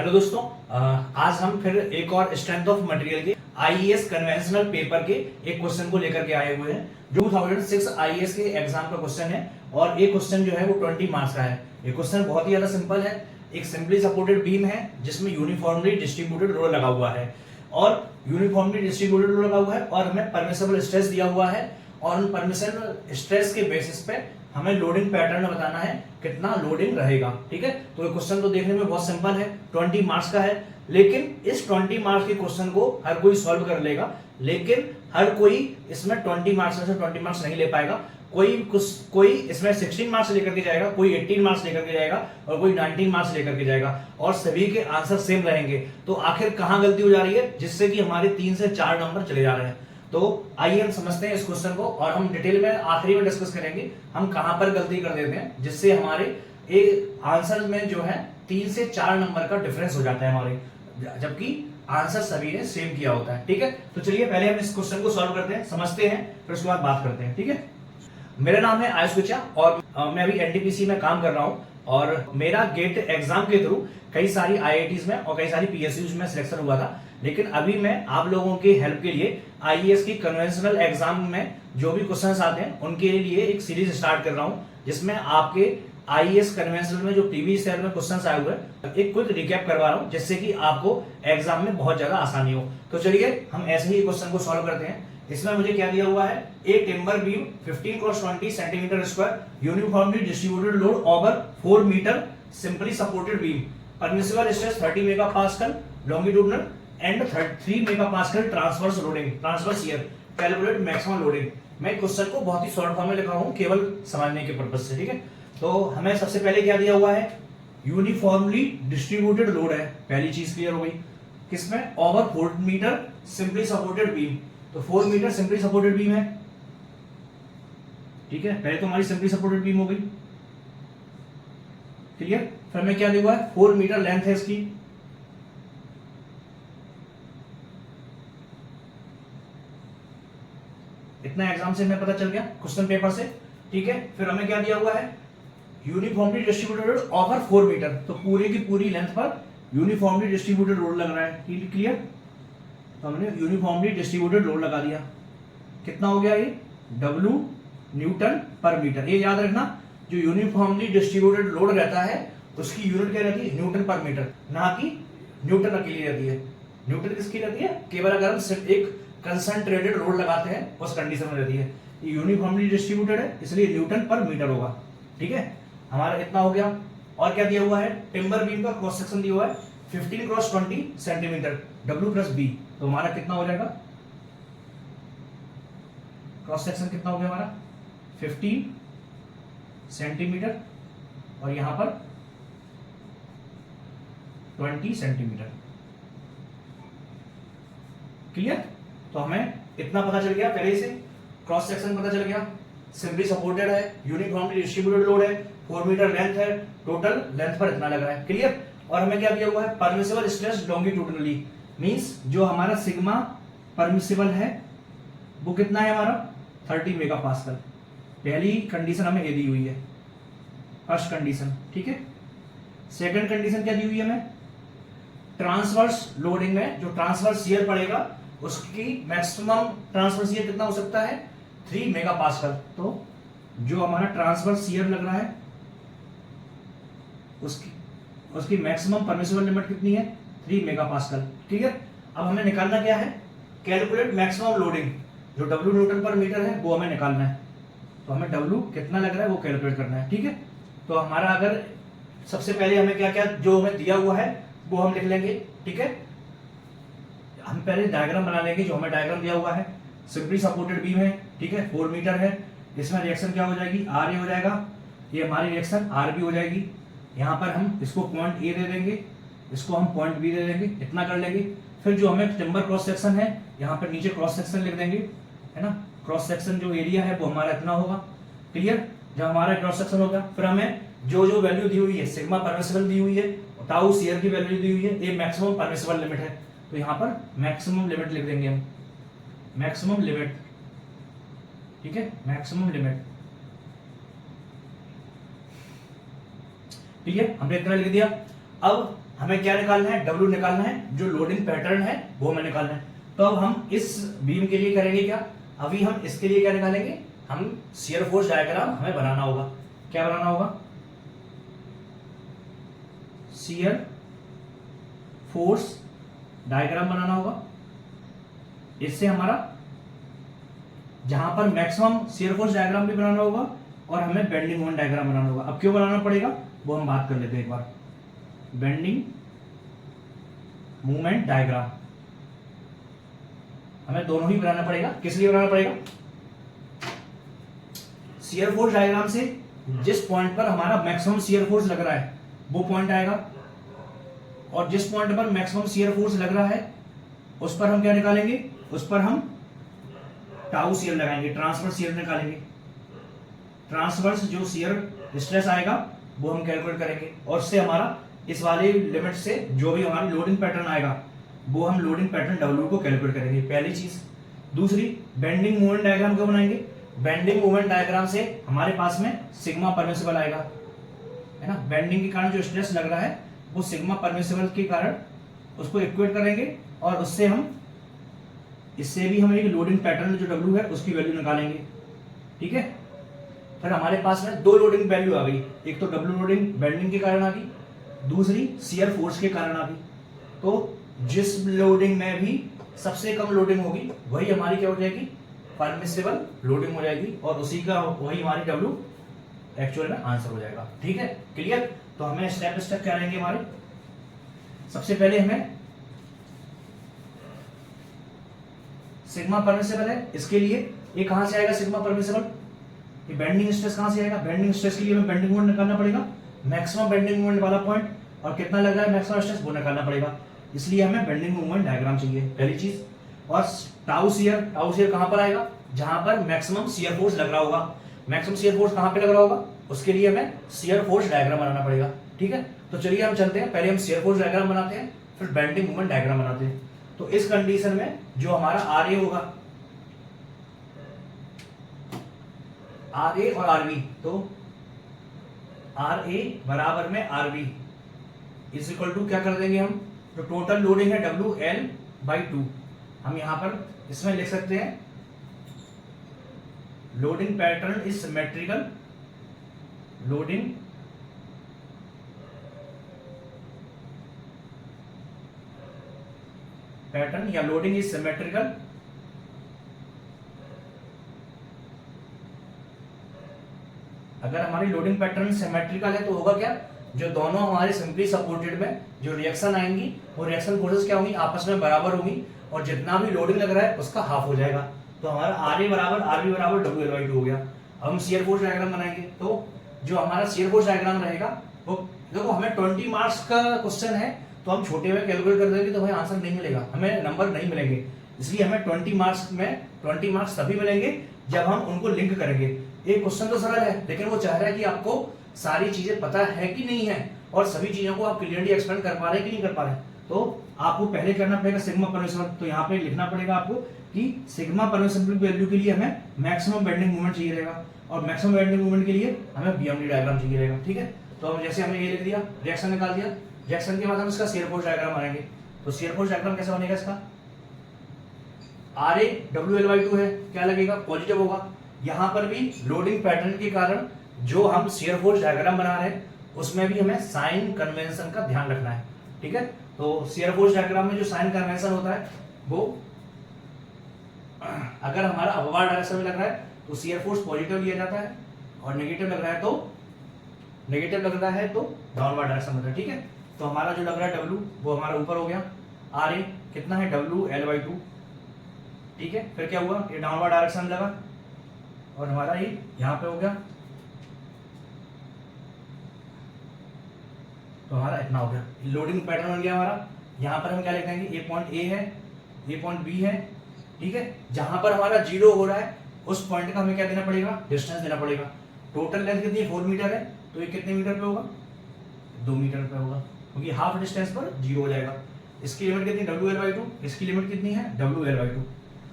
Hello दोस्तों, आज हम फिर एक और स्ट्रेंथ ऑफ मटेरियल के आईएएस कन्वेंशनल पेपर के एक क्वेश्चन को लेकर के आए हुए हैं जो 2006 आईएएस के एग्जाम का क्वेश्चन है। और ये क्वेश्चन जो है वो 20 मार्क्स का है। ये क्वेश्चन बहुत ही ज्यादा सिंपल है। एक सिंपली सपोर्टेड बीम है जिसमें यूनिफॉर्मली डिस्ट्रीब्यूटेड लोड लगा हुआ है और यूनिफॉर्मली डिस्ट्रीब्यूटेड लोड लगा हुआ है और हमें परमिसिबल स्ट्रेस दिया हुआ है और उन परमिसिबल स्ट्रेस के बेसिस पे हमें लोडिंग पैटर्न बताना है, कितना लोडिंग रहेगा। ठीक है, तो ये क्वेश्चन तो देखने में बहुत सिंपल है, 20 मार्क्स का है। लेकिन इस 20 मार्क्स के क्वेश्चन को हर कोई सॉल्व कर लेगा, लेकिन हर कोई इसमें 20 मार्क्स में से 20 मार्क्स नहीं ले पाएगा। कोई इसमें 16 मार्क्स लेकर के जाएगा, कोई 18 मार्क्स लेकर के जाएगा और कोई 19 मार्क्स लेकर के जाएगा और सभी के आंसर सेम रहेंगे। तो आखिर कहां गलती हो जा रही है जिससे कि हमारे 3 से 4 नंबर चले जा रहे हैं। तो आइए हम समझते हैं इस क्वेश्चन को और हम डिटेल में आखिरी में डिस्कस करेंगे हम कहां पर गलती कर देते हैं जिससे हमारे आंसर में जो है 3 से 4 नंबर का डिफरेंस हो जाता है हमारे, जबकि आंसर सभी ने सेम किया होता है। ठीक है, तो चलिए पहले हम इस क्वेश्चन को सॉल्व करते हैं, समझते हैं, फिर उसके बाद बात करते हैं। ठीक है, मेरा नाम है आयुष कुचा और मैं अभी एनटीपीसी में काम कर रहा हूं और मेरा गेट एग्जाम के थ्रू कई सारी आईआईटीज में और कई सारी पीएसयूज में सिलेक्शन हुआ था। लेकिन अभी मैं आप लोगों की हेल्प के लिए आईएएस की कन्वेंशनल एग्जाम में जो भी क्वेश्चंस आते हैं उनके लिए एक सीरीज स्टार्ट कर रहा हूं जिसमें आपके आईएएस कन्वेंशनल में जो प्रीवियस ईयर में क्वेश्चंस आए हुए हैं एक क्विक रिकैप करवा रहा हूं जिससे कि आपको एग्जाम में बहुत ज्यादा आसानी हो। तो चलिए हम ऐसे ही क्वेश्चन को सॉल्व करते हैं। इसमें मुझे क्या दिया हुआ है, a timber beam 15 × 20 centimetre square uniformly distributed load over 4 metre simply supported beam, permissible stress 30 megapascal longitudinal and 3 megapascal transverse loading, transverse shear, calculate maximum loading. मैं क्वेश्चन को बहुत ही शॉर्ट फॉर्म में लिखा हूं केवल समझने के पर्पज से। ठीक है, तो हमें सबसे पहले क्या दिया हुआ है, यूनिफॉर्मली डिस्ट्रीब्यूटेड लोड है, पहली चीज क्लियर हो गई। किसमें, over 4 metre simply supported beam, तो 4 मीटर सिंपली सपोर्टेड बीम है। ठीक है, पहले तो हमारी सिंपली सपोर्टेड बीम हो गई, क्लियर। फिर हमें क्या दिया हुआ है, 4 मीटर लेंथ है इसकी, इतना एग्जाम से हमें पता चल गया क्वेश्चन पेपर से। ठीक है, फिर हमें क्या दिया हुआ है, यूनिफॉर्मली डिस्ट्रीब्यूटेड ओवर 4 मीटर, तो पूरे की पूरी लेंथ पर यूनिफॉर्मली डिस्ट्रीब्यूटेड लोड लग रहा है। क्लियर, तो हमने यूनिफॉर्मली डिस्ट्रीब्यूटेड लोड लगा दिया। कितना हो गया ये, W न्यूटन पर मीटर। ये याद रखना, जो यूनिफॉर्मली डिस्ट्रीब्यूटेड लोड रहता है उसकी यूनिट क्या रहती है, न्यूटन पर मीटर, ना कि न्यूटन अकेली रहती है। न्यूटन किसकी रहती है, केवल अगर हम सिर्फ एक कंसंट्रेटेड लोड लगाते हैं उस कंडीशन में रहती है। ये यूनिफॉर्मली डिस्ट्रीब्यूटेड है इसलिए न्यूटन पर मीटर होगा। ठीक है, हमारा इतना हो गया। और क्या दिया हुआ है, टिम्बर बीम का क्रॉस सेक्शन दिया हुआ है 15 × 20 सेंटीमीटर, W + B, तो हमारा कितना हो जाएगा, क्रॉस सेक्शन कितना हो गया हमारा 15 सेंटीमीटर और यहां पर 20 सेंटीमीटर। क्लियर, तो हमें इतना पता चल गया, पहले से क्रॉस सेक्शन पता चल गया, सिंपली सपोर्टेड है, यूनिफॉर्मली डिस्ट्रीब्यूटेड लोड है, 4 मीटर लेंथ है, टोटल लेंथ पर इतना लग रहा है। क्लियर, और हमें क्या दिया हुआ है, परमिसिबल स्ट्रेस लॉन्गिट्यूडनली, मींस जो हमारा सिग्मा परमिसिबल है वो कितना है हमारा 30 मेगापास्कल। पहली कंडीशन हमें ये दी हुई है, फर्स्ट कंडीशन। ठीक है, सेकंड कंडीशन क्या दी हुई है हमें, ट्रांसवर्स लोडिंग में जो ट्रांसवर्स शियर पड़ेगा उसकी मैक्सिमम ट्रांसवर्स शियर कितना हो सकता है 3 मेगापास्कल। तो जो हमारा ट्रांसवर्स शियर लग रहा है उसकी मैक्सिमम परमिसिबल लिमिट कितनी है 3 मेगापास्कल। ठीक है, अब हमें निकालना क्या है, कैलकुलेट मैक्सिमम लोडिंग, जो W न्यूटन पर मीटर है वो हमें निकालना है। तो हमें W कितना लग रहा है वो कैलकुलेट करना है। ठीक है, तो हमारा अगर सबसे पहले हमें क्या क्या जो हमें दिया हुआ है वो हम लिख लेंगे। ठीक है, हम पहले डायग्राम बना लेंगे, जो हमें डायग्राम दिया हुआ है, सिंपली सपोर्टेड बीम है। ठीक है, 4 मीटर है, इसमें रिएक्शन क्या हो जाएगी, RA हो जाएगा, ये हमारी रिएक्शन RB हो जाएगी। यहाँ पर हम इसको पॉइंट A दे देंगे, इसको हम पॉइंट B दे देंगे, इतना कर लेंगे। फिर जो हमें टिम्बर क्रॉस सेक्शन है यहाँ पर नीचे क्रॉस सेक्शन लिख देंगे, है ना, क्रॉस सेक्शन जो एरिया है वो हमारा इतना होगा। क्लियर, जब हमारा क्रॉस सेक्शन होगा फिर हमें जो जो वैल्यू दी हुई है, सिग्मा परमिसिबल दी हुई है, टाउ शियर की वैल्यू दी हुई है, ये मैक्सिमम परमिसिबल लिमिट है, तो यहाँ पर मैक्सिमम लिमिट लिख देंगे हम, मैक्सिमम लिमिट। ठीक है, मैक्सिमम लिमिट। ठीक है, हमने इतना लिख दिया। अब हमें क्या निकालना है, डब्ल्यू निकालना है, जो लोडिंग पैटर्न है वो हमें निकालना है। तो अब हम इस बीम के लिए करेंगे क्या, अभी हम इसके लिए क्या निकालेंगे, हम शियर फोर्स डायग्राम हमें बनाना होगा। क्या बनाना होगा, शियर फोर्स डायग्राम बनाना होगा। इससे हमारा जहां पर मैक्सिमम शियर फोर्स डायग्राम भी बनाना होगा और हमें बेंडिंग मोमेंट डायग्राम बनाना होगा। अब क्यों बनाना पड़ेगा वो हम बात कर लेते हैं एक बार। बेंडिंग मूवमेंट डायग्राम हमें दोनों ही बनाना पड़ेगा। किस लिए बनाना पड़ेगा, शियर फोर्स डायग्राम से जिस पॉइंट पर हमारा मैक्सिमम शियर फोर्स लग रहा है वो पॉइंट आएगा, और जिस पॉइंट पर मैक्सिमम शियर फोर्स लग रहा है उस पर हम क्या निकालेंगे, उस पर हम टाउ शियर लगाएंगे, ट्रांसवर्स शियर निकालेंगे। ट्रांसवर्स जो शियर स्ट्रेस आएगा वो हम कैलकुलेट करेंगे, और उससे हमारा इस वाले लिमिट से जो भी हमारी लोडिंग पैटर्न आएगा वो हम लोडिंग पैटर्न डब्ल्यू को कैलकुलेट करेंगे, पहली चीज। दूसरी, बेंडिंग मूवमेंट डायग्राम क्यों बनाएंगे, बेंडिंग मूवमेंट डायग्राम से हमारे पास में सिग्मा परमिसिबल आएगा, है ना। बेंडिंग के कारण जो स्ट्रेस लग रहा है वो सिग्मा परमिसिबल के कारण उसको इक्वेट करेंगे, और उससे हम इससे भी हम एक लोडिंग पैटर्न जो डब्ल्यू है उसकी वैल्यू निकालेंगे, ठीक है। फिर हमारे पास में दो लोडिंग वैल्यू आ गई, एक तो डब्ल्यू लोडिंग बेंडिंग के कारण आ गई, दूसरी शियर फोर्स के कारण आ गई। तो जिस लोडिंग में भी सबसे कम लोडिंग होगी वही हमारी क्या हो जाएगी, परमिसिबल लोडिंग हो जाएगी, और उसी का वही हमारी डब्ल्यू एक्चुअल में आंसर हो जाएगा, ठीक है। क्लियर। तो हमें स्टेप स्टेप क्या रहेंगे हमारे, सबसे पहले हमें सिग्मा परमिसिबल है, इसके लिए ये कहां से आएगा सिग्मा परमिसिबल, ये बेंडिंग स्ट्रेस कहां से आएगा, बेंडिंग स्ट्रेस के लिए हमें बेंडिंग मोमेंट निकालना पड़ेगा, मैक्सिमम बेंडिंग मोमेंट वाला पॉइंट और कितना लग रहा है मैक्सिमम स्ट्रेस वो निकालना पड़ेगा, इसलिए हमें बेंडिंग मोमेंट डायग्राम चाहिए, पहली चीज। और टाउ शियर कहां पर आएगा, जहां पर मैक्सिमम शियर फोर्स लग रहा होगा, मैक्सिमम शियर फोर्स कहां पे लग रहा होगा, उसके लिए हमें शियर फोर्स डायग्राम बनाना पड़ेगा, ठीक है। तो चलिए हम चलते हैं, पहले हम शियर फोर्स डायग्राम बनाते हैं, फिर बेंडिंग मोमेंट डायग्राम बनाते हैं। तो इस कंडीशन में जो हमारा आर ए होगा, आर ए और आर बी, तो आर ए बराबर में R B is equal to क्या कर देंगे हम, जो टोटल लोडिंग है डब्ल्यू एल बाई टू, हम यहां पर इसमें लिख सकते हैं loading pattern is symmetrical, loading pattern या लोडिंग इज सिमेट्रिकल अगर हमारी लोडिंग पैटर्न सिमेट्रिकल है तो होगा क्या, जो दोनों हमारे सिंपली सपोर्टेड में जो रिएक्शन आएंगी वो रिएक्शन फोर्सेस क्या होंगी, आपस में बराबर होंगी, और जितना भी लोडिंग लग रहा है उसका हाफ हो जाएगा। तो हमारा आर ए बराबर आर बी बराबर डब्ल्यू एल बाई टू हो गया। अब हम शियर फोर्स डायग्राम बनाएंगे, तो जो हमारा शियर फोर्स डायग्राम रहेगा वो देखो, हमें 20 मार्क्स का क्वेश्चन है तो हम छोटे में कैलकुलेट कर देंगे तो हमें आंसर नहीं मिलेगा, हमें नंबर नहीं मिलेंगे, इसलिए हमें 20 मार्क्स में 20 मार्क्स तभी मिलेंगे जब हम उनको लिंक करेंगे। एक क्वेश्चन तो सरल है लेकिन वो चाह रहा है कि आपको सारी चीजें पता है कि नहीं है और सभी चीजों को आप क्लियरली एक्सप्लेन कर पा रहे हैं कि नहीं कर पा रहे हैं। तो आपको पहले करना पड़ेगा सिग्मा परमिसिबल, तो यहाँ पे लिखना पड़ेगा आपको कि सिग्मा परमिसिबल वैल्यू के लिए हमें मैक्सिमम बेंडिंग मोमेंट चाहिए रहेगा, और मैक्सिमम बेंडिंग मोमेंट के लिए हमें बीएमडी डायग्राम चाहिए रहेगा, ठीक है। तो हम जैसे हमने ये लिख दिया, रिएक्शन निकाल दिया, रिएक्शन के बाद हम इसका शियर फोर्स डायग्राम बनाएंगे। तो शियर फोर्स डायग्राम कैसे बनेगा इसका, R A W L by two है, क्या लगेगा पॉजिटिव होगा। यहां पर भी लोडिंग पैटर्न के कारण जो हम शियर फोर्स डायग्राम बना रहे हैं उसमें भी हमें साइन कन्वेंशन का ध्यान रखना है, ठीक है। तो शियर फोर्स डायग्राम में जो साइन कन्वेंशन होता है वो अगर हमारा अपवार्ड डायरेक्शन में लग रहा है तो शियर फोर्स पॉजिटिव लिया जाता है, और नेगेटिव लग रहा है तो डाउनवर्ड डायरेक्शन में, ठीक है। तो हमारा जो लग रहा है डब्ल्यू वो हमारा ऊपर हो गया, आर ए कितना है डब्ल्यू एल बाई टू, ठीक है। फिर क्या हुआ, ये डाउनवर्ड डायरेक्शन लगा और हमारा ये यहां पे हो गया, तो हमारा इतना हो गया, लोडिंग पैटर्न बन गया हमारा। यहां पर हम क्या लिख देंगे, ये पॉइंट ए है, ये पॉइंट बी है, ठीक है। जहां पर हमारा जीरो हो रहा है उस पॉइंट का हमें क्या देना पड़ेगा, डिस्टेंस देना पड़ेगा। टोटल लेंथ कितनी है 4 मीटर है, तो ये कितने मीटर पे होगा, 2 मीटर पे होगा, क्योंकि हाफ डिस्टेंस पर जीरो हो जाएगा। इसकी लिमिट कितनी डब्ल्यू एल बाई टू, इसकी लिमिट कितनी है डब्ल्यू एल बाई टू।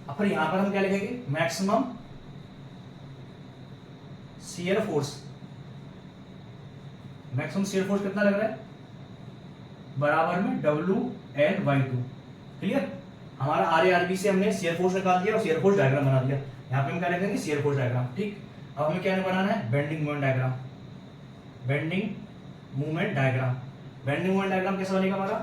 अब फिर यहां पर हम क्या लिखेंगे, maximum shear force, maximum shear force कितना लग रहा है, बराबर में WL/2। क्लियर। हमारा RA/RB से हमने शियर फोर्स निकाल दिया और शियर फोर्स डायग्राम बना दिया। यहाँ पे हम क्या लिखेंगे, शियर फोर्स डायग्राम। ठीक, अब हमें क्या बनाना है, bending moment diagram. Bending movement diagram. Bending movement diagram कैसा बनेगा हमारा,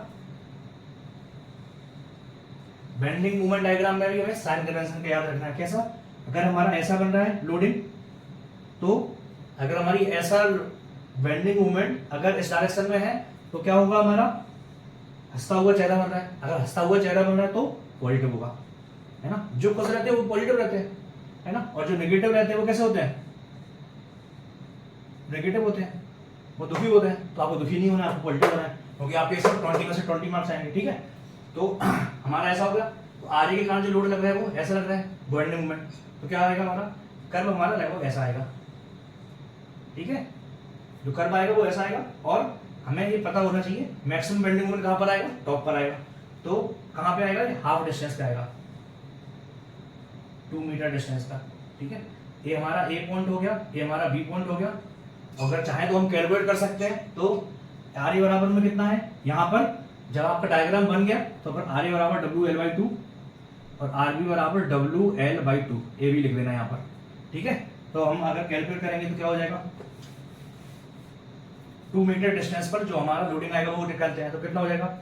बेंडिंग मूवमेंट डायग्राम में भी हमें साइन कन्वेंशन का याद रखना है। कैसा, अगर हमारा ऐसा बन रहा है लोडिंग, तो अगर हमारी ऐसा बेंडिंग मूवमेंट अगर इस डायरेक्शन में है तो क्या होगा, हमारा हंसता हुआ चेहरा बन रहा है। अगर हंसता हुआ चेहरा बन रहा है तो पॉजिटिव होगा, है ना। जो खुश रहते हैं वो पॉजिटिव रहते हैं, है ना, और जो नेगेटिव रहते हैं वो कैसे होते हैं, नेगेटिव होते हैं, वो दुखी होते हैं। तो आपको दुखी नहीं होना, आपको पॉजिटिव होना है, क्योंकि आपके इसमें 20 में से 20 मार्क्स आएंगे। ठीक है, तो हमारा ऐसा होगा, तो आगे के कारण जो लोड लग रहा है वो ऐसा लग रहा है, बेंडिंग मूवमेंट, तो क्या आएगा हमारा कर्व, हमारा लगभग ऐसा आएगा। ठीक है, जो कर्व आएगा वो ऐसा आएगा। और हमें ये पता होना चाहिए मैक्सिमम बेंडिंग मोमेंट कहां पर आएगा, टॉप पर आएगा। तो कहां पे आएगा, हाफ डिस्टेंस पे आएगा, 2 मीटर डिस्टेंस का। ठीक है, ये हमारा ए पॉइंट हो गया, ये हमारा बी पॉइंट हो गया। अगर चाहे तो हम कैलकुलेट कर सकते हैं। तो आर ए बराबर में कितना है, यहाँ पर जब आपका डायग्राम बन गया तो फिर आर ए बराबर WL/2 और आर बी बराबर WL/2, ए भी लिख देना यहाँ पर। ठीक है, तो हम अगर कैलकुलेट करेंगे तो क्या हो जाएगा, 2 मीटर डिस्टेंस पर जो हमारा लोडिंग आएगा वो निकालते हैं, तो कितना हो जाएगा,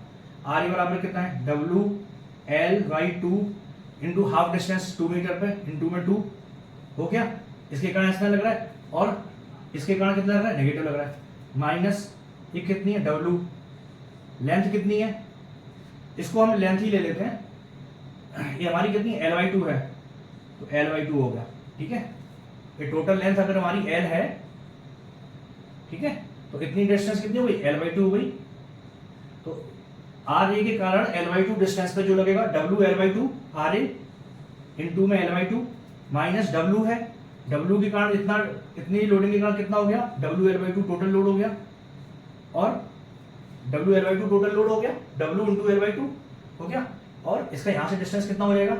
आर बराबर कितना है, WL/2 into half distance 2 metre पे, इंटू में 2 हो गया। इसके कारण ऐसा लग रहा है, और इसके कारण कितना लग रहा है, नेगेटिव लग रहा है। माइनस ये कितनी है, W, लेंथ कितनी है, इसको हम लेंथ ही ले लेते हैं। ये हमारी कितनी L/2 है, तो L/2 हो गया। ठीक है, ये टोटल लेंथ अगर हमारी L है, ठीक है, तो इतनी डिस्टेंस कितनी हो गई, L/2 हो गई। तो RA के कारण L/2 डिस्टेंस पे जो लगेगा WL/2, RA इंटू में L/2 माइनस W है, W के कारण इतना, इतनी लोडिंग के कारण कितना हो गया, WL/2 टोटल लोड हो गया, और WL/2 टोटल लोड हो गया, W इंटू L/2 हो गया, और इसका यहां से डिस्टेंस कितना हो जाएगा,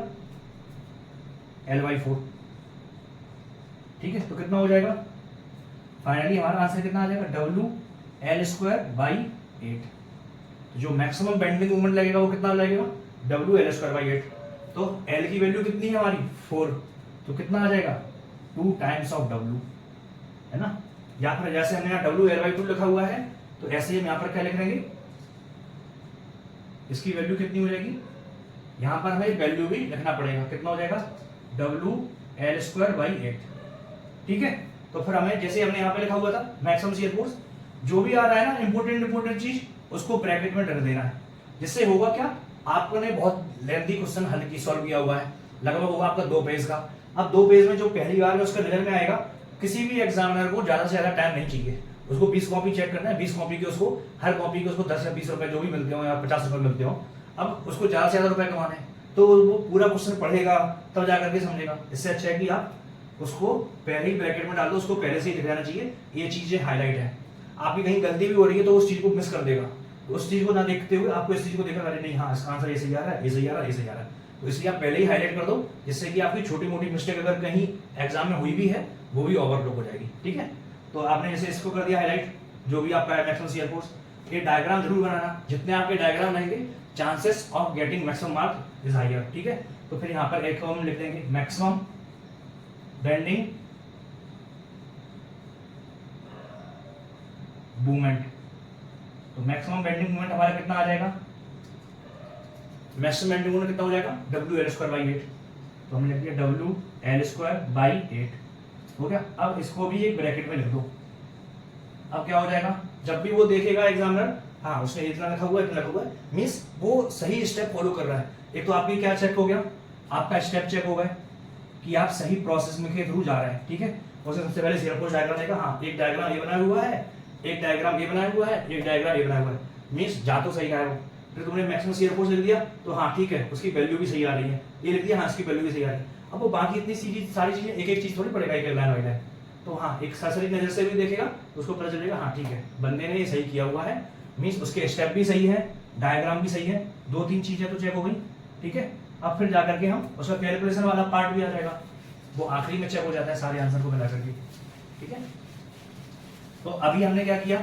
L/4। ठीक है, तो कितना हो जाएगा, फाइनली हमारा आंसर कितना आ जाएगा, WL²/8। जो मैक्सिमम बेंडिंग मोमेंट लगेगा वो कितना लगेगा, WL²/8। तो L की वैल्यू कितनी है हमारी, 4, तो कितना आ जाएगा, 2 टाइम्स ऑफ W, है ना। या फिर जैसे हमने यहाँ WL/2 लिखा हुआ है, तो ऐसे ही हम यहाँ पर क्या लिख देंगे, इसकी वैल्यू कितनी हो जाएगी, यहां पर हमें वैल्यू भी लिखना पड़ेगा, कितना हो जाएगा, WL²/8। ठीक है, तो फिर हमें जैसे हमने यहाँ पे लिखा हुआ था मैक्सिमम शियर फोर्स, जो भी आ रहा है ना इंपोर्टेंट चीज, उसको ब्रैकेट में रख देना है। जिससे होगा क्या, आपने बहुत लेंथी क्वेश्चन हल की सॉल्व किया हुआ है, लगभग होगा आपका 2 पेज का। अब 2 पेज में जो पहली बार में उसका नजर में आएगा, किसी भी एग्जामिनर को ज्यादा से ज्यादा टाइम नहीं चाहिए, उसको 20 कॉपी चेक करना है, 20 कॉपी के उसको, हर कॉपी के उसको 10 या 20 रुपए जो भी मिलते हो या 50 रुपए मिलते हो। अब उसको ज्यादा से ज्यादा रुपए कमाने हैं, तो वो पूरा क्वेश्चन पढ़ेगा तब जाकर के समझेगा। इससे अच्छा है कि आप उसको पहले ही ब्रैकेट में डाल दो, उसको पहले से ही लिख देना चाहिए, ये चीजें हाईलाइट है। आपकी कहीं गलती भी हो रही है तो उस चीज को मिस कर देगा, तो उस चीज को ना देखते हुए आपको इस चीज को देखा, अरे नहीं हाँ इसका आंसर ऐसे ही आ रहा है, ऐसे ही आ रहा है, ऐसे ही आ रहा है, तो इसलिए आप पहले ही हाईलाइट कर दो, जिससे कि आपकी छोटी मोटी मिस्टेक अगर कहीं एग्जाम में हुई भी है वो भी ओवरलुक हो जाएगी। ठीक है, तो आपने जैसे इसको कर दिया हाईलाइट, जो भी आपका मैक्सिमम शियर फोर्स, ये डायग्राम जरूर बनाना, जितने आपके डायग्राम रहेंगे chances of getting maximum mark is higher. ठीक है, तो फिर यहाँ पर एक हम लिख देंगे मैक्सिमम बेंडिंग मूवमेंट। तो मैक्सिमम बेंडिंग मूवमेंट हमारा कितना आ जाएगा, मैक्सिमम बेंडिंग मूवमेंट कितना हो जाएगा, WL²/8। तो हमने लिख दिया WL²/8 हो गया। अब इसको भी एक ब्रैकेट में लिख दो। अब क्या हो जाएगा, जब भी वो देखेगा एग्जामिनर, हाँ उसने इतना लिखा हुआ है, इतना लिखा हुआ है, मींस वो सही स्टेप फॉलो कर रहा है। एक तो आपकी क्या चेक हो गया, आपका स्टेप चेक हो गया कि आप सही प्रोसेस में के थ्रू जा रहे हैं। ठीक है, उससे सबसे पहले शियर फोर्स डायग्राम देगा, हाँ एक डायग्राम ये बनाया हुआ है, एक डायग्राम ये बनाया हुआ है, एक डायग्राम ये बनाया हुआ है, मींस जा तो सही रहा है वो। फिर तुमने मैक्सिमम शियर फोर्स लिख दिया, तो हाँ ठीक है उसकी वैल्यू भी सही आ रही है, ये लिख दिया, हाँ इसकी वैल्यू भी सही आ रही है। अब वो बाकी इतनी सारी चीजें एक एक चीज थोड़ी पड़ेगा, एक लाइन वाइज है, तो हाँ एक सरसरी नजर से भी देखेगा तो उसको पता चलेगा, हाँ ठीक है बंदे ने ये सही किया हुआ है, मींस उसके स्टेप भी सही है, डायग्राम भी सही है, 2-3 चीजें तो चेक हो गई। ठीक है, अब फिर जाकर के हम उसका कैलकुलेशन वाला पार्ट भी आ जाएगा, वो आखिरी में चेक हो जाता है सारे आंसर को मिला करके। ठीक है, तो अभी हमने क्या किया,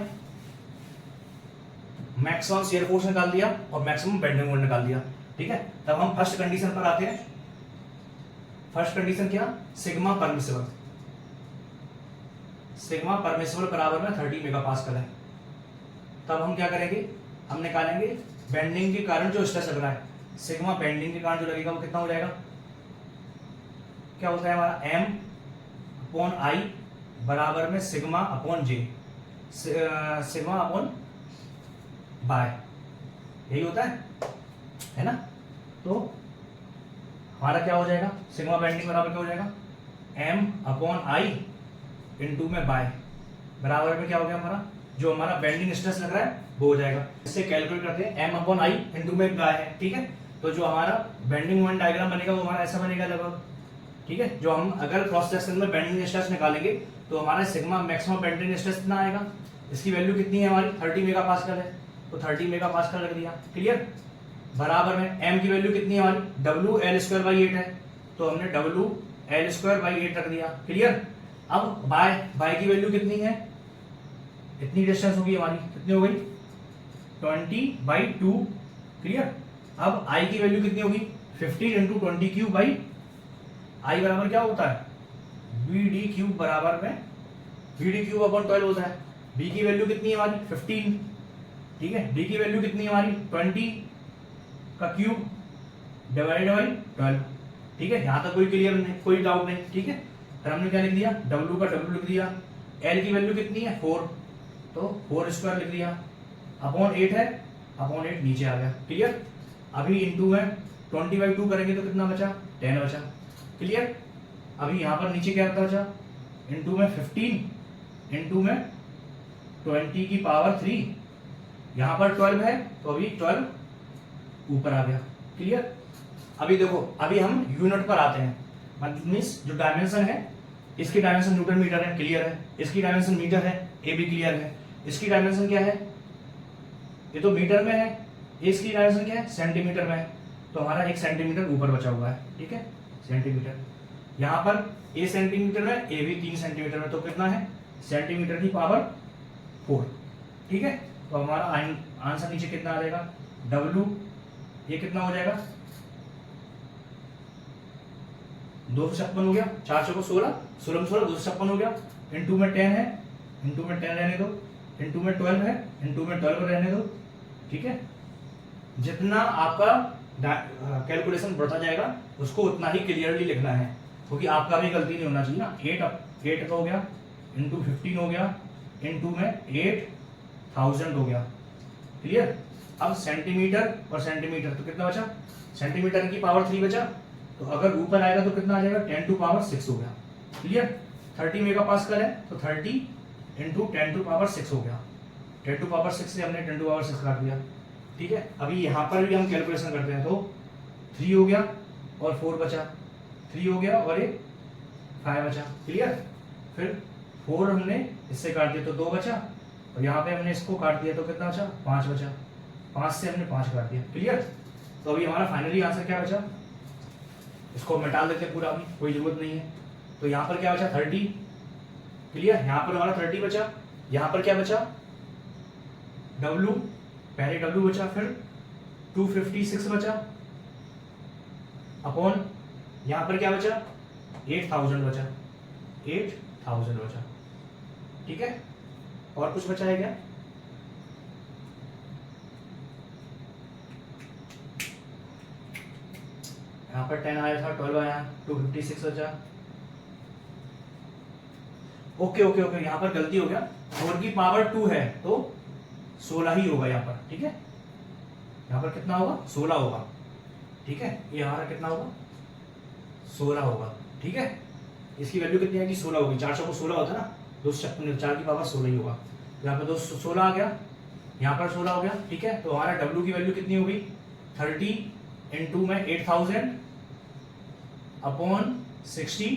मैक्सिमम शियर फोर्स निकाल दिया और मैक्सिमम बेंडिंग मोमेंट निकाल दिया, ठीक है। तब हम फर्स्ट कंडीशन पर आते हैं। फर्स्ट कंडीशन क्या, सिग्मा परमिसिबल, सिग्मा परमिसिबल बराबर में 30 मेगापास्कल है। तब हम क्या करेंगे, हम निकालेंगे बेंडिंग के कारण जो स्ट्रेस लग रहा है, सिग्मा बेंडिंग के कारण जो लगेगा वो कितना हो जाएगा, क्या होता है हमारा m अपॉन आई बराबर में सिग्मा अपॉन जे, सिग्मा अपॉन बाय, यही होता है ना। तो हमारा क्या हो जाएगा, सिग्मा बेंडिंग बराबर क्या हो जाएगा, m अपॉन आई इंटू में बाय बराबर में क्या हो गया हमारा, जो हमारा बेंडिंग स्ट्रेस लग रहा है वो हो जाएगा। इससे कैलकुलेट करते हैं, m अपॉन आई इंटू में बाय है, ठीक है। तो जो हमारा बेंडिंग मोमेंट डायग्राम बनेगा वो हमारा ऐसा बनेगा लगभग, ठीक है। जो हम अगर क्रॉस सेक्शन में बेंडिंग स्ट्रेस निकालेंगे तो हमारा सिग्मा मैक्सिमम बेंडिंग स्ट्रेस कितना आएगा, इसकी वैल्यू कितनी है हमारी 30 मेगापास्कल है, तो 30 मेगापास्कल रख दिया, क्लियर। बराबर में m की वैल्यू कितनी है हमारी, WL²/8 है, तो हमने WL²/8 रख दिया, क्लियर। अब बाय की वैल्यू कितनी है, इतनी डिस्टेंस होगी हमारी, कितनी हो गई 20/2, क्लियर। अब i की वैल्यू कितनी होगी 15 इंटू 20³ आई बराबर क्या होता है, BD³ बराबर में BD³ अपॉन 12 होता है। b की वैल्यू कितनी है हमारी 15, ठीक है। d की वैल्यू कितनी है हमारी 20 का क्यूब डिवाइडेड बाई 12, ठीक है। यहां तक कोई क्लियर नहीं, कोई डाउट नहीं, ठीक है। फिर हमने क्या लिख दिया, w का w लिख दिया, l की वैल्यू कितनी है 4, तो 4² लिख दिया, अपॉन 8 है, अपॉन 8 नीचे आ गया, क्लियर। अभी इंटू में 20/2 करेंगे तो कितना बचा, 10 बचा, क्लियर। अभी यहाँ पर नीचे क्या बचा, इंटू में 15 इंटू में 20 की पावर 3, यहाँ पर 12 है तो अभी 12 ऊपर आ गया, क्लियर। अभी देखो, अभी हम यूनिट पर आते हैं, मतलब मीन्स जो डायमेंशन है, इसकी डायमेंशन न्यूटन मीटर है, क्लियर है। इसकी डायमेंशन मीटर है, ये भी क्लियर है। इसकी डायमेंशन क्या है, ये तो मीटर में है, इसकी डायमेंशन क्या है सेंटीमीटर में है, तो हमारा 1 सेंटीमीटर ऊपर बचा हुआ है, ठीक है, सेंटीमीटर। यहाँ पर a सेंटीमीटर में, a भी 3 सेंटीमीटर में, तो कितना है सेंटीमीटर की पावर 4, ठीक है। तो हमारा आंसर नीचे कितना आ जाएगा, w ये कितना हो जाएगा 256 हो गया, 4 चौको 16, 16 16 256 हो गया, इंटू में 10 है, इंटू में 10 रहने दो, इंटू में 12 है, इंटू में 12 रहने दो, ठीक है। जितना आपका कैलकुलेशन बढ़ता जाएगा उसको उतना ही क्लियरली लिखना है, क्योंकि आपका भी गलती नहीं होना चाहिए ना। 8 का हो गया, इंटू 15 हो गया, इंटू में 8000 हो गया, क्लियर। अब सेंटीमीटर और सेंटीमीटर, तो कितना बचा, सेंटीमीटर की पावर 3 बचा, तो अगर ऊपर आएगा तो कितना आ जाएगा 10 टू पावर 6 हो गया, क्लियर। 30 मेगापास्कल है तो 30 इंटू 10 टू पावर 6 हो गया, 10 टू पावर 6 से हमने 10 टू पावर 6 काट दिया, ठीक है। अभी यहाँ पर भी हम कैलकुलेशन करते हैं, तो 3 हो गया और 4 बचा, 3 हो गया और एक 5 बचा, क्लियर। फिर 4 हमने इससे काट दिया तो 2 बचा, और यहाँ पे हमने इसको काट दिया तो कितना बचा 5 बचा, 5 से हमने 5 काट दिया, क्लियर। तो अभी हमारा फाइनली आंसर क्या बचा, इसको मिटा देते हैं पूरा, अभी कोई जरूरत नहीं है। तो यहाँ पर क्या बचा 30, क्लियर। यहाँ पर हमारा 30 बचा, यहाँ पर क्या बचा W, पहले W बचा, फिर 256 बचा, अपॉन यहाँ पर क्या बचा 8000 बचा, 8000 बचा, ठीक है। और कुछ बचा है क्या, यहाँ पर 10 आया था, 12 आया, 256 बचा, ओके ओके ओके। यहाँ पर गलती हो गया, 4 की पावर 2 है तो 16 ही होगा यहाँ पर, ठीक है। यहाँ पर कितना होगा 16 होगा, ठीक है। ये हमारा कितना होगा 16 होगा, ठीक है। इसकी वैल्यू कितनी आएगी 16 होगी, 4 को 16 होता है ना, 4 की पावर 16 ही होगा। यहाँ पर 16 आ गया, यहाँ पर 16 हो गया, ठीक है। तो हमारा W की वैल्यू कितनी होगी 30 इंटू में 8000 अपॉन 60,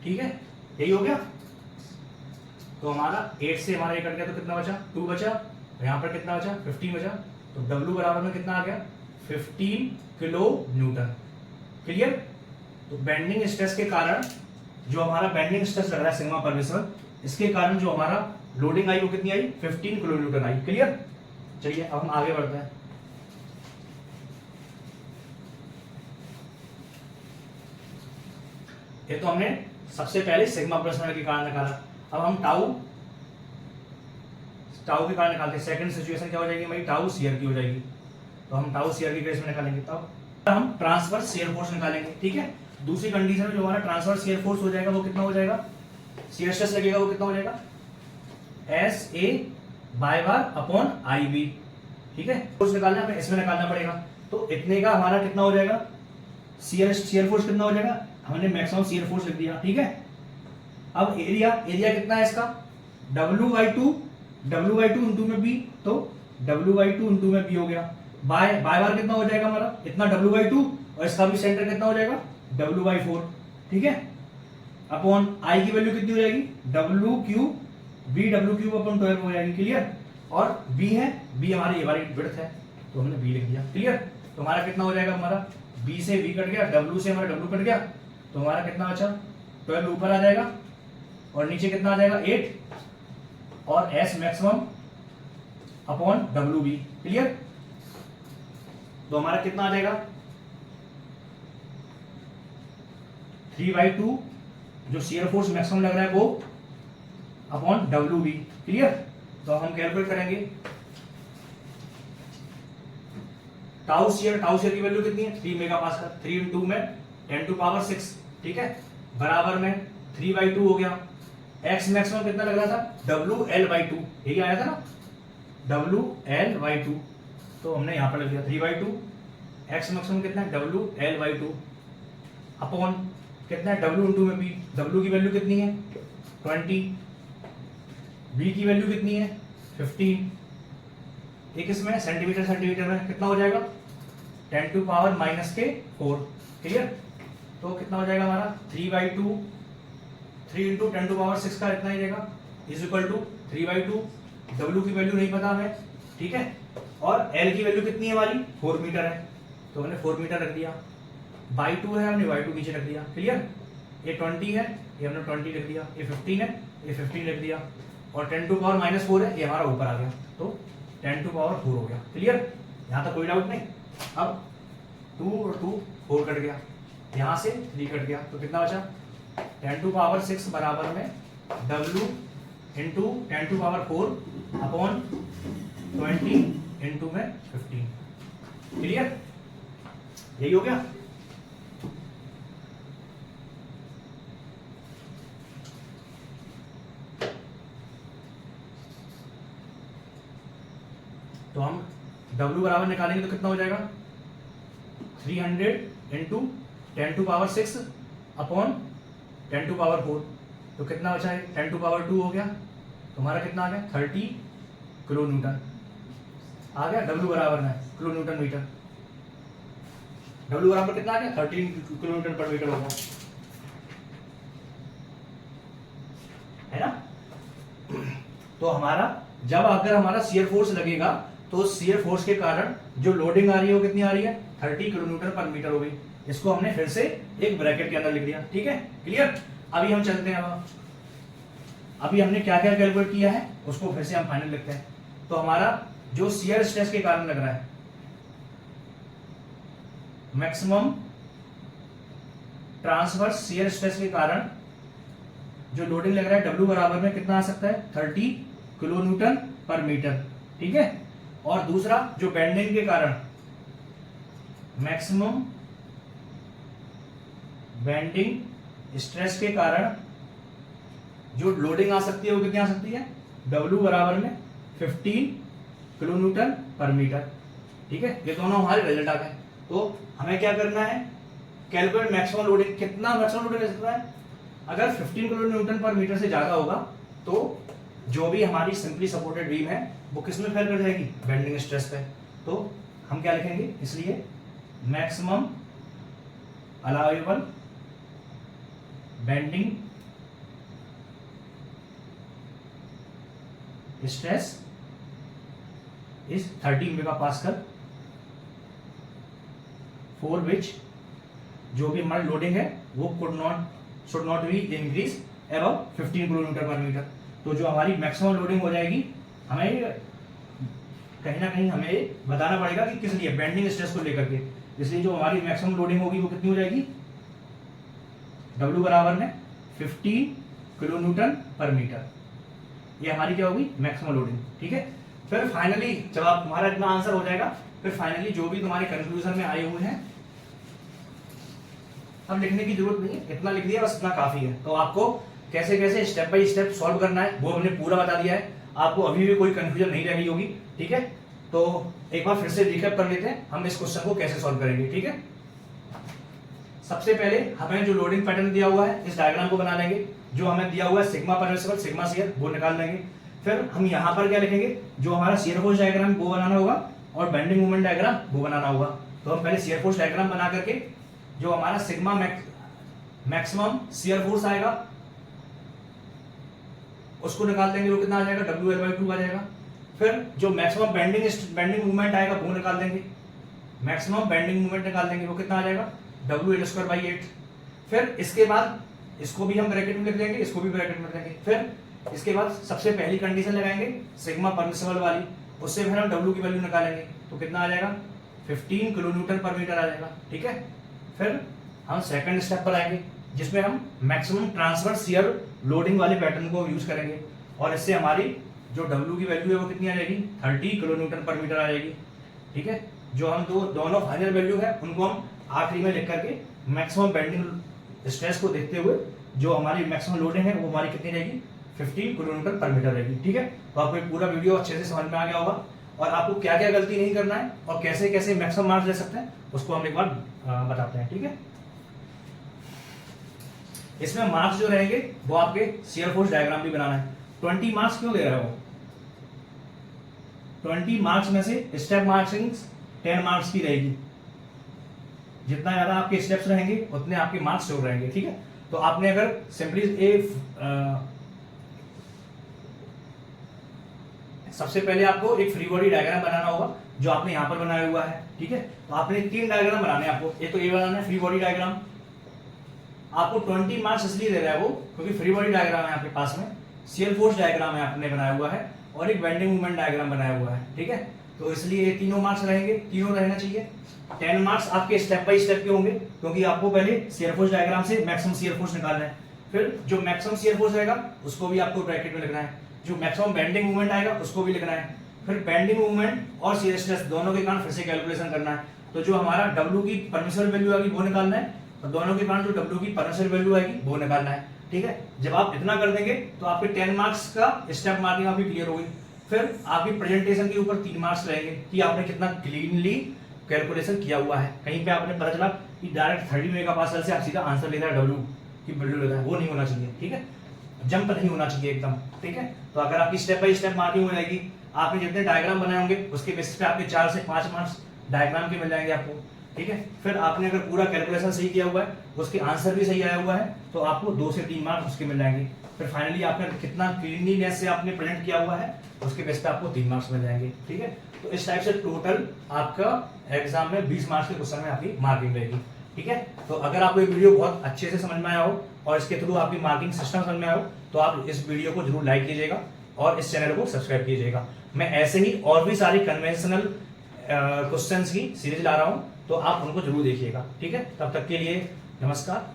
ठीक है, यही हो गया। तो हमारा 8 से हमारा ये कट गया तो कितना बचा 2 बचा, और यहाँ पर कितना बचा 15 बचा, तो W बराबर में कितना आ गया 15 किलो न्यूटन, क्लियर। तो बेंडिंग स्ट्रेस के कारण जो हमारा बेंडिंग स्ट्रेस लग रहा है सिग्मा परमिसिबल, इसके कारण जो हमारा लोडिंग आई वो कितनी आई 15 किलो न्यूटन आई, क्लियर। चलिए अब हम आगे बढ़ते हैं। ये तो हमने सबसे पहले सिग्मा प्रश्न के कारण निकाला। अब हम टाउ के कारण निकालते हैं। सेकंड सिचुएशन क्या हो जाएगी हमारी, टाउ शियर की हो जाएगी। तो हम टाउ शियर की केस में निकालेंगे। तब हम ट्रांसवर्स शियर फोर्स निकालेंगे, ठीक है। दूसरी कंडीशन में जो हमारा ट्रांसवर्स शियर फोर्स हो जाएगा वो कितना हो जाएगा, शियर स्ट्रेस लगेगा वो कितना हो जाएगा, S A by bar upon I B, ठीक है। फोर्स निकालना है, इसमें निकालना पड़ेगा। तो इतने का हमारा कितना हो जाएगा, शियर फोर्स कितना हो जाएगा, हमने मैक्सिमम शियर फोर्स लिख दिया, ठीक है। अब एरिया कितना है इसका, W/2 इंटू में बी, तो W/2 इंटू में बी हो गया। बाय बार कितना हो जाएगा हमारा, इतना W/2 और इसका भी सेंटर कितना हो जाएगा, W/4, ठीक है। अपॉन आई की वैल्यू कितनी हो जाएगी, W³ हो जाएगी, क्लियर। और बी है, बी हमारी ये वाली विड्थ है तो हमने बी लिख दिया, क्लियर। तो हमारा कितना हो जाएगा, हमारा बी से बी कट गया, W से हमारा W कट गया, तो हमारा कितना बचा, 12 ऊपर आ जाएगा और नीचे कितना आ जाएगा 8 और S maximum upon WB, clear. तो हमारा कितना आ जाएगा 3/2 जो शियर फोर्स मैक्सिमम लग रहा है वो अपॉन WB, क्लियर। तो हम कैलकुलेट करेंगे टाउ शियर की वैल्यू कितनी है 3 मेगापास्कल, 3 इंटू में 10⁶, ठीक है, बराबर में 3/2 हो गया। एक्स मैक्सिमम कितना लग रहा था, WL/2, यही आया था ना, WL/2, तो हमने यहां पर लग दिया 3/2। एक्स मैक्सिमम कितना है, WL/2 अपॉन कितना है, W इंटू में बी। W की वैल्यू कितनी है 20, बी की वैल्यू कितनी है 15, एक इसमें सेंटीमीटर में कितना हो जाएगा 10⁻⁻⁴, क्लियर। तो कितना हो जाएगा हमारा 3/2, 3 इंटू 10⁻⁶ का इतना ही रहेगा, इज इक्वल टू 3/2। W की वैल्यू नहीं पता हमें, ठीक है, और L की वैल्यू कितनी है हमारी 4 मीटर है, तो हमने 4 मीटर रख दिया। by2 है, हमने by2 नीचे रख दिया, क्लियर। ये 20 है, ये हमने 20 लिख दिया, ये 15 है, ये 15 लिख दिया, और 10⁻⁻⁴ है, ये हमारा ऊपर आ गया, तो 10⁻⁴ हो गया, क्लियर। यहां तक कोई डाउट नहीं। अब 2 और 2 4 कट गया, यहां से 3 कट गया, तो कितना बचा 10⁻⁶ बराबर में W इंटू 10⁻⁴ अपॉन 20 इंटू में 15, क्लियर। यही हो गया। तो हम W बराबर निकालेंगे तो कितना हो जाएगा 300 इंटू 10⁻⁶ अपॉन 10⁻⁴, तो कितना बचा है 10⁻2 हो गया, तो हमारा कितना आ गया 30 किलो न्यूटन आ गया। W बराबर में किलो न्यूटन मीटर, W बराबर कितना आ गया 13 किलो न्यूटन पर मीटर होगा, है ना। तो हमारा जब अगर हमारा शियर फोर्स लगेगा तो शियर फोर्स के कारण जो लोडिंग आ रही है वो कितनी आ रही है 30 किलो न्यूटन पर मीटर हो गई। इसको हमने फिर से एक ब्रैकेट के अंदर लिख दिया, ठीक है, क्लियर। अभी हम चलते हैं, अभी हमने क्या क्या कैलकुलेट किया है उसको फिर से हम फाइनल लिखते हैं। तो हमारा जो शियर स्ट्रेस के कारण लग रहा है मैक्सिमम ट्रांसवर्स शियर स्ट्रेस के कारण जो लोडिंग लग रहा है W बराबर में कितना आ सकता है 30 किलो न्यूटन पर मीटर, ठीक है। और दूसरा जो बेंडिंग के कारण मैक्सिमम बेंडिंग स्ट्रेस के कारण जो लोडिंग आ सकती है वो कितनी आ सकती है W बराबर में 15 किलो न्यूटन पर मीटर, ठीक है। ये दोनों हमारे रिजल्ट आ गए। तो हमें क्या करना है, कैलकुलेट मैक्सिमम लोडिंग, कितना मैक्सिमम लोडिंग ले सकता है। अगर 15 किलो न्यूटन पर मीटर से ज्यादा होगा तो जो भी हमारी सिंपली सपोर्टेड बीम है वो किस में फेल कर जाएगी, बेंडिंग स्ट्रेस पे। तो हम क्या लिखेंगे, इसलिए maximum allowable bending stress is 30 megapascal for which जो भी हमारी लोडिंग है वो should not be increase above 15 kilo Newton पर मीटर। तो जो हमारी मैक्सिमम लोडिंग हो जाएगी हमें कहीं ना कहीं हमें बताना पड़ेगा कि किस लिए, बेंडिंग स्ट्रेस को लेकर के। इसलिए जो हमारी मैक्सिमम लोडिंग होगी वो कितनी हो जाएगी, W बराबर में 15 किलो न्यूटन पर मीटर, ये हमारी क्या होगी, मैक्सिमम लोडिंग। ठीक है, फिर फाइनली जब आप तुम्हारा इतना आंसर हो जाएगा, फिर फाइनली जो भी तुम्हारे कंक्लूजन में आए हुए हैं, अब लिखने की जरूरत नहीं है, इतना लिख दिया बस, इतना काफी है। तो आपको कैसे कैसे स्टेप बाय स्टेप सॉल्व करना है वो हमने पूरा बता दिया है, आपको अभी भी कोई कंफ्यूजन नहीं रह गई होगी। ठीक है, तो एक बार फिर से रिकैप कर लेते हैं हम इस क्वेश्चन को कैसे सॉल्व करेंगे। ठीक है, सबसे पहले हमें जो लोडिंग पैटर्न दिया हुआ है इस डायग्राम को बना लेंगे, जो हमें दिया हुआ है सिग्मा परमिसिबल सिग्मा शियर वो निकाल लेंगे। फिर हम यहाँ पर क्या लिखेंगे, जो हमारा शियर फोर्स डायग्राम वो बनाना होगा और बेंडिंग मोमेंट डायग्राम वो बनाना होगा। तो हम पहले शियर फोर्स डायग्राम बना करके जो हमारा सिग्मा मैक्सिमम शियर फोर्स आएगा उसको निकाल देंगे, वो कितना आ जाएगा, WL/2 आ जाएगा। फिर जो मैक्सिमम बेंडिंग मूवमेंट आएगा वो निकाल देंगे, मैक्सिमम बेंडिंग मूवमेंट निकाल देंगे, वो कितना आ जाएगा, WL²/8। फिर इसके बाद इसको भी हम ब्रैकेट में लिख देंगे, इसको भी ब्रैकेट में लिख देंगे। फिर इसके बाद सबसे पहली कंडीशन लगाएंगे सिग्मा परमिसिबल वाली, उससे फिर हम W की वैल्यू निकालेंगे, तो कितना आ जाएगा, 15 किलो न्यूटन पर मीटर आ जाएगा। ठीक है, फिर हम सेकंड स्टेप पर आएंगे जिसमें हम मैक्सिमम ट्रांसफर शियर लोडिंग वाले पैटर्न को यूज करेंगे, और इससे हमारी जो W की वैल्यू है वो कितनी आ जाएगी, 30 किलो न्यूटन पर मीटर आ जाएगी। ठीक है, जो हम दोनों फाइनल वैल्यू है उनको हम आखिरी में लिख करके मैक्सिमम बेंडिंग स्ट्रेस को देखते हुए जो हमारी मैक्सिमम लोडिंग है वो हमारी कितनी रहेगी, 15 किलो न्यूटन पर मीटर रहेगी। ठीक है, तो आपको पूरा वीडियो अच्छे से समझ में आ गया होगा, और आपको क्या क्या गलती नहीं करना है और कैसे कैसे मैक्सिमम मार्क्स ले सकते हैं उसको हम एक बार बताते हैं। ठीक है, इसमें मार्क्स जो रहेंगे वो आपके शियर फोर्स डायग्राम भी बनाना है। 20 मार्क्स क्यों दे रहा है वो, 20 मार्क्स में से स्टेप मार्किंग 10 मार्क्स की रहेगी, जितना ज्यादा आपके स्टेप्स रहेंगे उतने आपके मार्क्स जोड़ रहेंगे। ठीक है, तो आपने अगर सिंपली सबसे पहले आपको एक फ्री बॉडी डायग्राम बनाना होगा जो आपने यहां पर बनाया हुआ है। ठीक है, तो आपने 3 डायग्राम बनाने हैं आपको, एक तो ये बनाना है फ्री बॉडी डायग्राम, आपको 20 मार्क्स इसलिए दे रहा है वो क्योंकि फ्री बॉडी डायग्राम है आपके पास में, शियर फोर्स डायग्राम है आपने बनाया हुआ है, और एक बेंडिंग मूवमेंट डायग्राम बनाया हुआ है। ठीक है, तो इसलिए ये तीनों मार्क्स रहेंगे, तीनों रहना चाहिए। 10 मार्क्स आपके स्टेप बाय स्टेप के होंगे क्योंकि आपको पहले शियर फोर्स डायग्राम से मैक्सिमम शियर फोर्स निकालना है, फिर जो मैक्सिमम शियर फोर्स रहेगा उसको भी आपको ब्रैकेट में लिखना है, जो मैक्सिमम बेंडिंग मूवमेंट आएगा उसको भी लिखना है, फिर बेंडिंग मूवमेंट और शियर स्ट्रेस दोनों के कारण फिर से कैलकुलेशन करना है। तो जो हमारा W की परमिसिबल वैल्यू आएगी वो निकालना है, और दोनों के कारण जो W की परमिसिबल वैल्यू आएगी वो निकालना है। ठीक है, जब आप इतना कर देंगे तो आपके 10 मार्क्स का स्टेप मार्किंग आपकी क्लियर होगी। फिर आपकी प्रेजेंटेशन के ऊपर 3 मार्क्स रहेंगे कि आपने कितना क्लीनली कैलकुलेशन किया हुआ है। कहीं पे आपने पता चला कि डायरेक्ट 30 मेगापास्कल से आप सीधा आंसर ले रहा है W की वैल्यू ले रहा है, वो नहीं होना चाहिए। ठीक है, जंप नहीं होना चाहिए एकदम। ठीक है, तो अगर आपकी स्टेप बाय स्टेप मार्किंग हो जाएगी, आपने जितने डायग्राम बनाए होंगे उसके बेसिस पे आपके 4 से 5 मार्क्स डायग्राम के मिल जाएंगे आपको। ठीक है, फिर आपने अगर पूरा कैलकुलेशन सही किया हुआ है, उसके आंसर भी सही आया हुआ है, तो आपको 2 से 3 मार्क्स उसके मिल जाएंगे। फिर फाइनली आपने कितना क्लीनलीनेस से आपने प्रेजेंट किया हुआ है उसके बेस पे आपको 3 मार्क्स मिल जाएंगे। ठीक है, तो इस टाइप से टोटल आपका एग्जाम में 20 मार्क्स के क्वेश्चन में आपकी मार्किंग रहेगी। ठीक है, तो अगर आपको ये वीडियो बहुत अच्छे से समझ में आया हो और इसके थ्रू आपकी मार्किंग सिस्टम समझ में आया हो तो आप इस वीडियो को जरूर लाइक कीजिएगा और इस चैनल को सब्सक्राइब कीजिएगा। मैं ऐसे ही और भी सारी कन्वेंशनल क्वेश्चंस की सीरीज ला रहा हूं, तो आप उनको जरूर देखिएगा। ठीक है, तब तक के लिए नमस्कार।